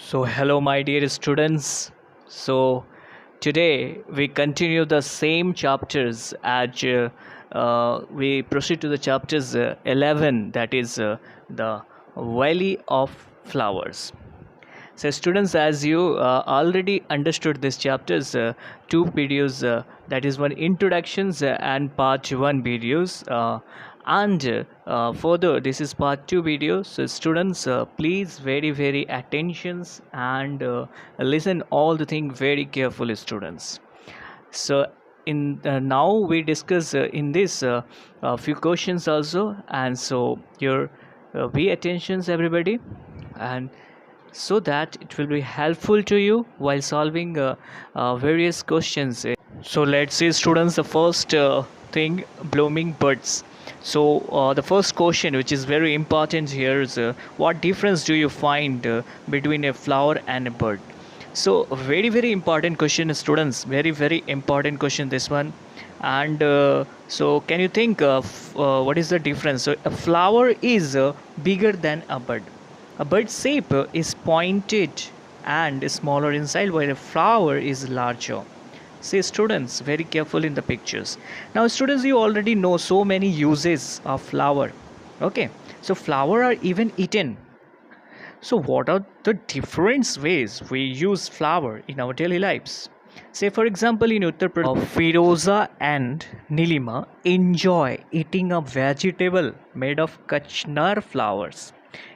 So, hello, my dear students. So, today we continue the same chapters as we proceed to the chapters 11, that is the Valley of Flowers. So, students, as you already understood this chapters, two videos, that is one introductions and part one videos, and further this is part two video. So, students, please very attentions and listen all the thing very carefully, students. So in now we discuss in this a few questions also, and so your pay attentions everybody, and so that it will be helpful to you while solving various questions. So let's see, students, the first thing, blooming buds. So the first question, which is very important here, is what difference do you find between a flower and a bud? So very important question, students. Very important question, this one. And so can you think of what is the difference? So a flower is bigger than a bud. A bud shape is pointed and smaller inside, while a flower is larger. See, students, very careful in the pictures. Now, students, you already know so many uses of flower. Okay, so flower are even eaten. So, what are the different ways we use flower in our daily lives? Say, for example, in Uttar Pradesh, Firoza and Nilima enjoy eating a vegetable made of kachnar flowers.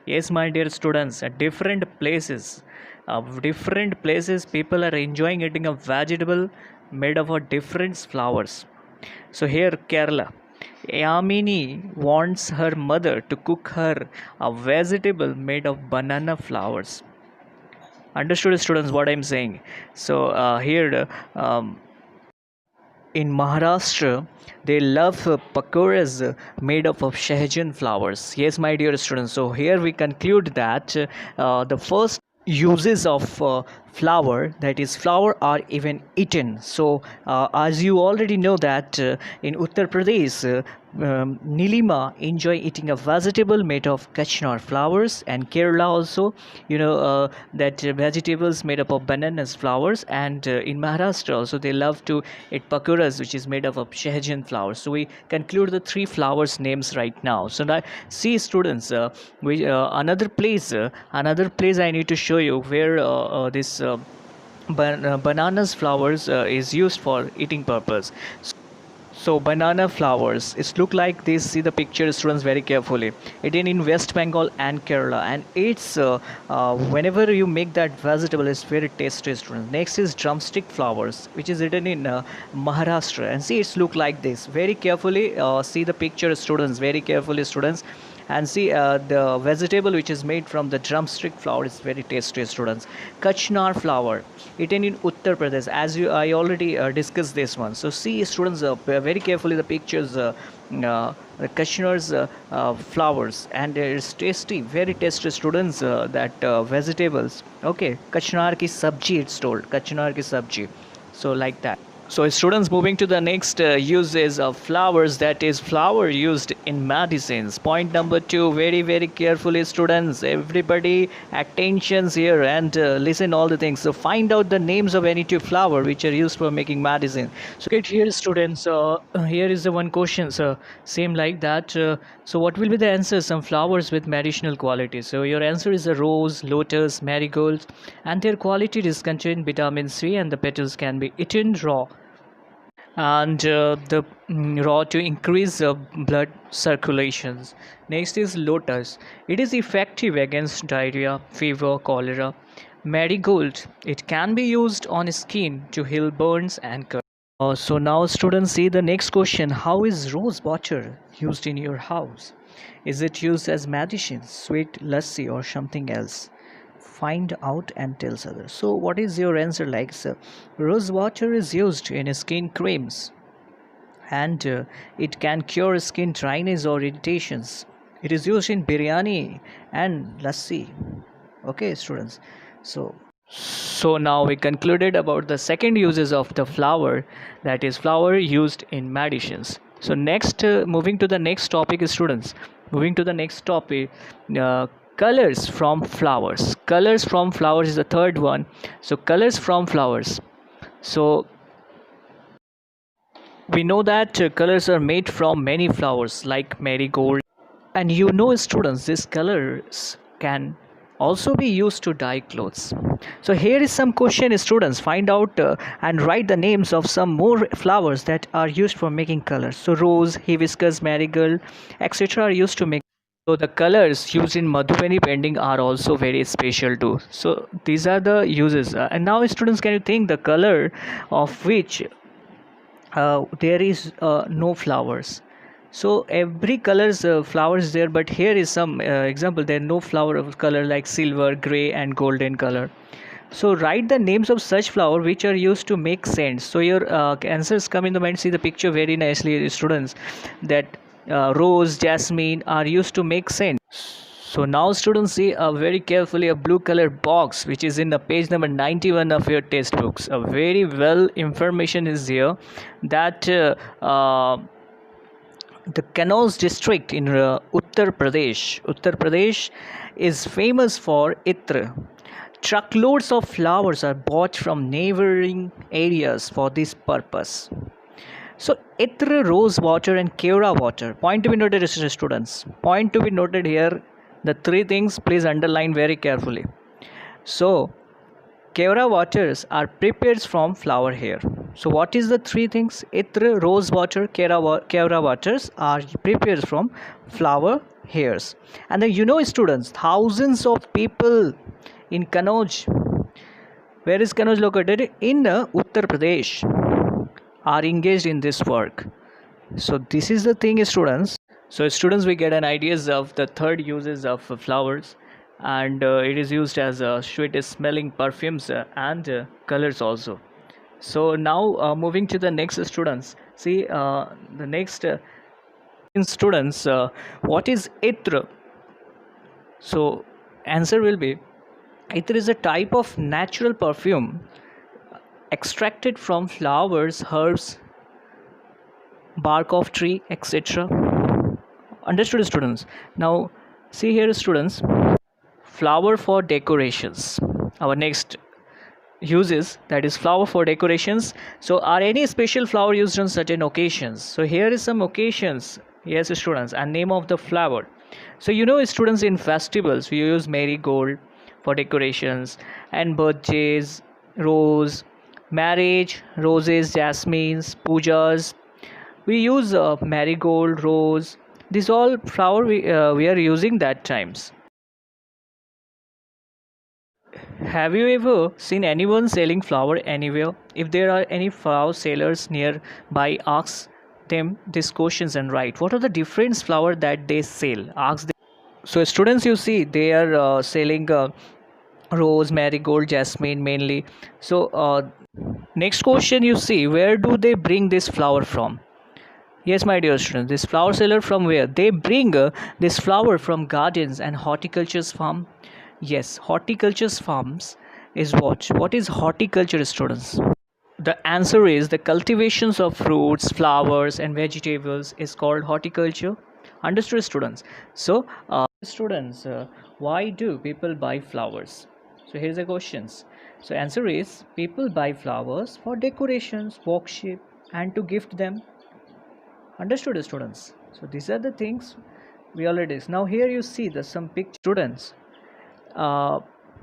Yes, my dear students, at different places, people are enjoying eating a vegetable made of a different flowers. So here, Kerala, Yamini wants her mother to cook her a vegetable made of banana flowers. Understood, students, what I'm saying? So here. In Maharashtra, they love pakoras made up of shahjan flowers. Yes, my dear students. So here we conclude that the first uses of flower, that is flower, are even eaten. So as you already know that in Uttar Pradesh, Nilima enjoy eating a vegetable made of kachnar flowers, and Kerala also, that vegetables made up of bananas flowers, and in Maharashtra also they love to eat pakoras, which is made up of shahjan flowers. So we conclude the three flowers names right now. So now, see, students, another place I need to show you where this bananas flowers is used for eating purpose. So banana flowers, it look like this. See the picture, students, very carefully. It is in West Bengal and Kerala, and it's whenever you make that vegetable, it's very tasty, students. Next is drumstick flowers, which is written in Maharashtra, and see it's look like this. Very carefully, see the picture, students. Very carefully, students, and see the vegetable which is made from the drumstick flower is very tasty, students. Kachnar flower, eaten in Uttar Pradesh, as I already discussed this one. So see, students, very carefully the pictures, the Kachnar's flowers, and it's tasty, very tasty, students, that vegetables. Okay, Kachnar ki sabji, it's told, Kachnar ki sabji. So like that. So students, moving to the next uses of flowers, that is flower used in medicines. Point number two, very carefully, students, everybody attentions here, and listen all the things. So find out the names of any two flower which are used for making medicine. So get here, students, here is the one question, so same like that. So what will be the answer? Some flowers with medicinal qualities. So your answer is a rose, lotus, marigold, and their quality is contain vitamin C, and the petals can be eaten raw, and the raw to increase blood circulations. Next is lotus. It is effective against diarrhea, fever, cholera. Marigold, it can be used on skin to heal burns and cuts. So now, students, see the next question. How is rose water used in your house? Is it used as medicine, sweet lassi, or something else? Find out and tells others. So what is your answer like, sir? Rose water is used in skin creams, and it can cure skin dryness or irritations. It is used in biryani and lassi. Okay, students. So now we concluded about the second uses of the flower, that is flower used in medicines. So next, moving to the next topic, students. Moving to the next topic, Colors from flowers. Colors from flowers is the third one. So colors from flowers. So we know that colors are made from many flowers like marigold. And you know, students, these colors can also be used to dye clothes. So here is some question, students. Find out and write the names of some more flowers that are used for making colors. So rose, hibiscus, marigold, etc. are used to make. So the colors used in Madhubani painting are also very special too. So these are the uses. And now, students, can you think the color of which there is no flowers? So every colors flowers there, but here is some example. There are no flower of color like silver, gray, and golden color. So write the names of such flower which are used to make scents. So your answers come in the mind. See the picture very nicely, students. That rose, jasmine are used to make scent. So now students see very carefully a blue color box which is in the page number 91 of your textbooks. A very well information is here that the Kanauj district in Uttar Pradesh is famous for Itra. Truckloads of flowers are bought from neighboring areas for this purpose. So, Itra, rose water, and Kevra water. Point to be noted, students. Point to be noted here. The three things, please underline very carefully. So, Kevra waters are prepared from flower hair. So what is the three things? Itra, rose water, Kevra waters are prepared from flower hairs. And then you know, students, thousands of people in Kanauj, where is Kanauj located? In Uttar Pradesh, are engaged in this work. So this is the thing, students. So students, we get an ideas of the third uses of flowers, and it is used as sweet smelling perfumes and colors also. So now moving to the next, students. See the next in students, what is itra? So answer will be itra is a type of natural perfume extracted from flowers, herbs, bark of tree, etc. Understood, students? Now see here, students, flower for decorations. Our next uses, that is flower for decorations. So are any special flower used on certain occasions? So here is some occasions, yes students, and name of the flower. So you know, students, in festivals we use marigold for decorations, and birthdays, rose, marriage, roses, jasmines, pujas, we use marigold, rose. These all flower we are using that times. Have you ever seen anyone selling flower anywhere? If there are any flower sellers nearby, ask them these questions and write what are the different flower that they sell. Ask them. So students, you see they are selling rose, marigold, jasmine mainly. So next question, you see, where do they bring this flower from? Yes, my dear students, this flower seller from where? They bring this flower from gardens and horticulture's farm. Yes, horticulture's farms is what? What is horticulture, students? The answer is the cultivations of fruits, flowers, and vegetables is called horticulture. Understood, students? So, students, why do people buy flowers? So here's the questions. So answer is people buy flowers for decorations, worship, and to gift them. Understood, students? So these are the things we already. Now here you see the some pictures. Students,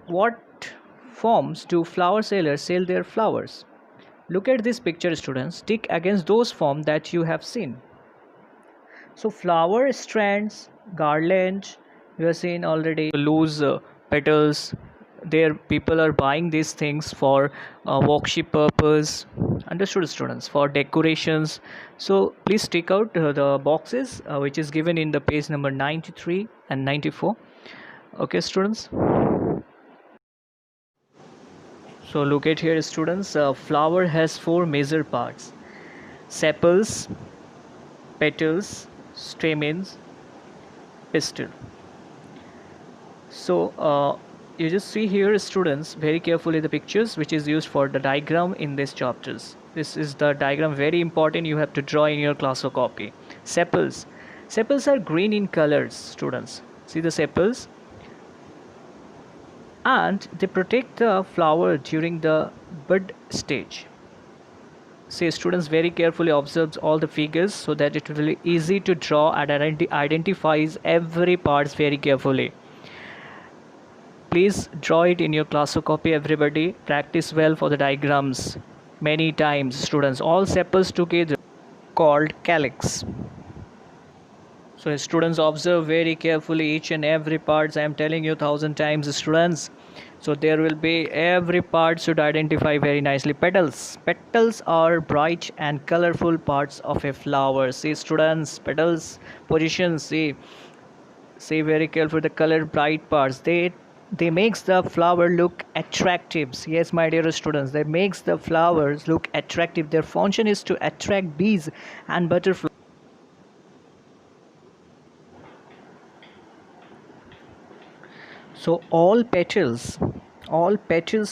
what forms do flower sellers sell their flowers? Look at this picture, students. Tick against those forms that you have seen. So flower strands, garland, you have seen already. Loose petals. There people are buying these things for worship purpose. Understood, students? For decorations. So please take out the boxes which is given in the page number 93 and 94. Okay, students? So look at here, students. Flower has four major parts: sepals, petals, stamens, pistil. So you just see here, students, very carefully the pictures which is used for the diagram in these chapters. This is the diagram, very important, you have to draw in your class or copy. Sepals. Sepals are green in colors, students. See the sepals. and they protect the flower during the bud stage. Say students very carefully observes all the figures so that it will be easy to draw and identifies every parts very carefully. Please draw it in your class copy everybody. Practice well for the diagrams many times students. All sepals together called calyx. So students observe very carefully each and every parts. I am telling you 1,000 times students. So there will be every part should identify very nicely. Petals. Petals are bright and colorful parts of a flower. See students, petals position. See very careful the color bright parts. They makes the flower look attractive. Yes, my dear students, they makes the flowers look attractive. Their function is to attract bees and butterflies. So all petals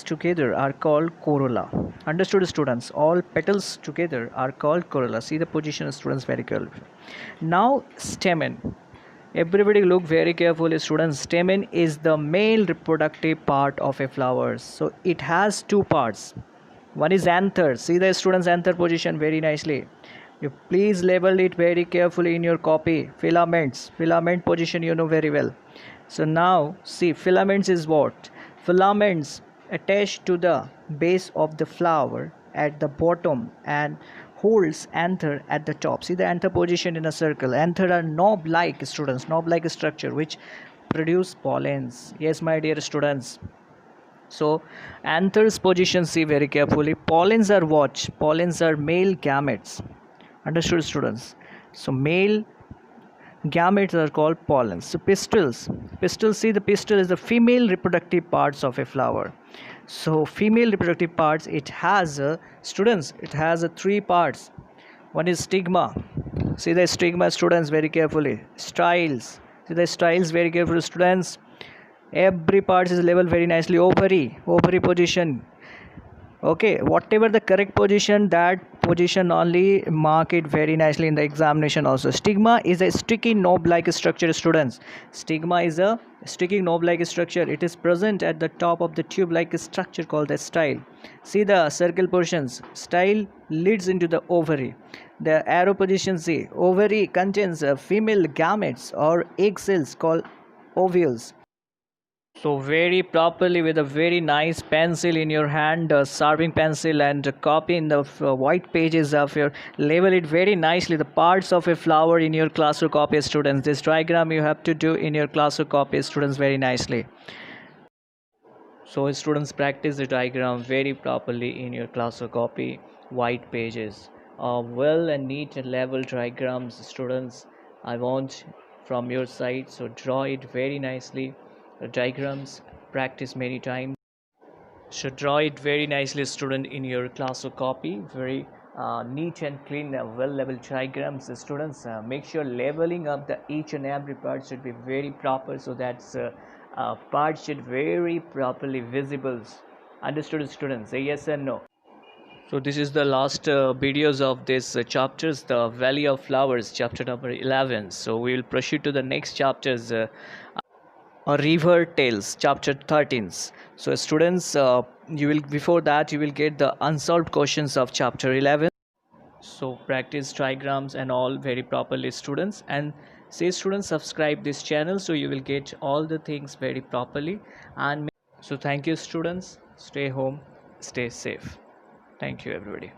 together are called corolla. Understood students? All petals together are called corolla. See the position students very carefully. Now stamen. Everybody look very carefully students. Stamen is the male reproductive part of a flower. So it has two parts. One is anther. See the students anther position very nicely. You please label it very carefully in your copy. Filaments. Filament position you know very well. So now see filaments is what? Filaments attached to the base of the flower at the bottom and holds anther at the top. See the anther position in a circle. Anther are knob-like students, knob-like structure which produce pollens. Yes, my dear students. So anthers position see very carefully. Pollens are what? Pollens are male gametes. Understood students? So male gametes are called pollens. So pistils, see the pistil is the female reproductive parts of a flower. So female reproductive parts, it has students, it has three parts. One is stigma. See the stigma students very carefully. Styles, see the styles very carefully students. Every part is labeled very nicely. Ovary position. Okay, whatever the correct position, that position only mark it very nicely in the examination also. Stigma is a sticky knob like structure students. Stigma is a sticky knob like structure. It is present at the top of the tube like structure called the style. See the circle portions. Style leads into the ovary. The arrow position, see ovary contains female gametes or egg cells called ovules. So very properly with a very nice pencil in your hand, sharpening pencil, and copy in the white pages of your, label it very nicely the parts of a flower in your classroom copy students. This diagram you have to do in your classroom copy students very nicely. So students practice the diagram very properly in your classroom copy white pages. Well and neat and level diagrams students I want from your side. So draw it very nicely. The diagrams practice many times. So draw it very nicely student in your classroom copy. Very neat and clean well leveled diagrams students. Make sure labeling of the each and every part should be very proper so that part should very properly visible. Understood students? Say yes and no. So this is the last videos of this chapters, the Valley of Flowers, chapter number 11. So we will proceed to the next chapters, River Tales, chapter 13. So students, you will before that you will get the unsolved questions of chapter 11. So practice diagrams and all very properly students, and say students subscribe this channel so you will get all the things very properly. And so thank you students, stay home, stay safe. Thank you everybody.